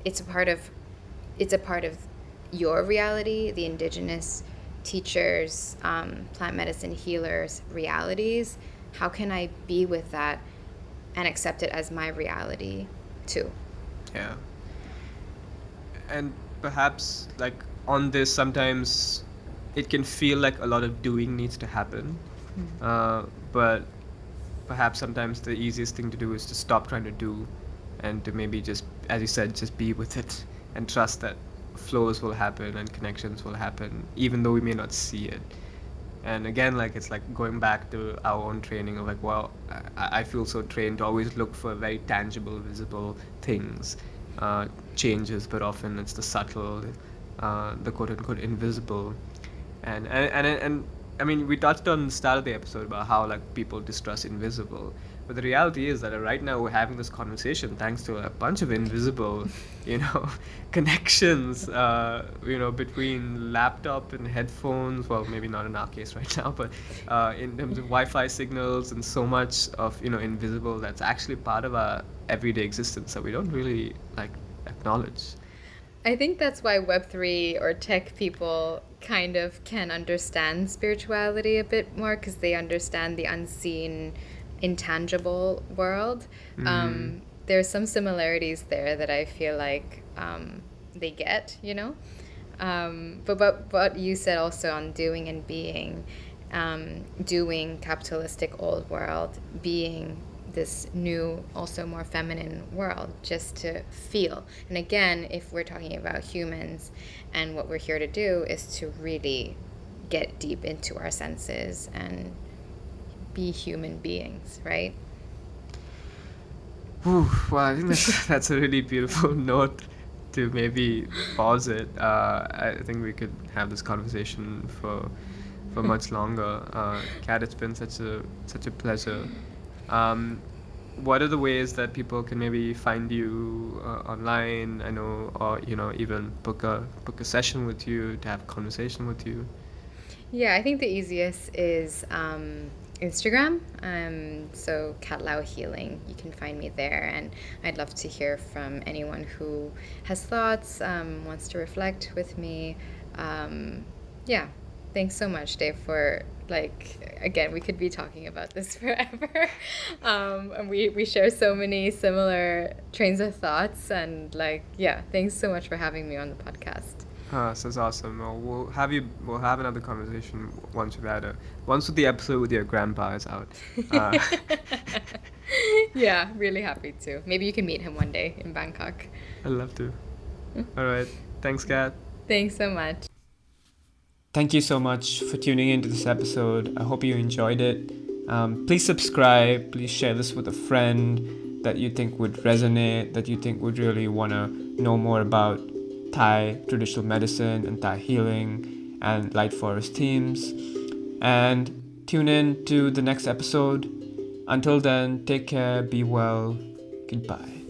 [SPEAKER 2] It's a part of it's a part of your reality, the indigenous teachers, plant medicine healers realities. How can I be with that and accept it as my reality too?
[SPEAKER 3] Yeah. And perhaps like on this sometimes it can feel like a lot of doing needs to happen. Uh, but perhaps sometimes the easiest thing to do is to stop trying to do and to maybe just, as you said, just be with it and trust that flows will happen and connections will happen, even though we may not see it. And again, like it's like going back to our own training of like, well, I feel so trained to always look for very tangible, visible things, changes, but often it's the subtle, the quote unquote invisible and I mean, we touched on the start of the episode about how like people distrust invisible, but the reality is that right now we're having this conversation thanks to a bunch of invisible, you know, connections, between laptop and headphones. Well, maybe not in our case right now, but in terms of Wi-Fi signals and so much of invisible that's actually part of our everyday existence that we don't really like acknowledge.
[SPEAKER 2] I think that's why Web3 or tech people kind of can understand spirituality a bit more because they understand the unseen, intangible world. There's some similarities there that I feel like they get, you know? But what you said also on doing and being, doing capitalistic old world, being this new, also more feminine world, just to feel. And again, if we're talking about humans, and what we're here to do is to really get deep into our senses and be human beings, right?
[SPEAKER 3] Whew, well, I think that's a really beautiful note to maybe pause it. I think we could have this conversation for much longer. Kat, it's been such a pleasure. Um, what are the ways that people can maybe find you online? I know, or even book a session with you to have a conversation with you.
[SPEAKER 2] Yeah, I think the easiest is Instagram. So Cat Lau Healing. You can find me there, and I'd love to hear from anyone who has thoughts, wants to reflect with me. Yeah, thanks so much, Dave, for again, we could be talking about this forever. And we share so many similar trains of thoughts, and yeah, thanks so much for having me on the podcast.
[SPEAKER 3] This is awesome. Well, we'll have another conversation once with the episode with your grandpa is out.
[SPEAKER 2] Yeah, really happy to. Maybe you can meet him one day in Bangkok.
[SPEAKER 3] I'd love to. All right. Thanks, Kat.
[SPEAKER 2] Thanks so much.
[SPEAKER 1] Thank you so much for tuning into this episode. I hope you enjoyed it. Please subscribe. Please share this with a friend that you think would resonate, that you think would really want to know more about Thai traditional medicine and Thai healing and light forest themes. And tune in to the next episode. Until then, take care, be well, goodbye.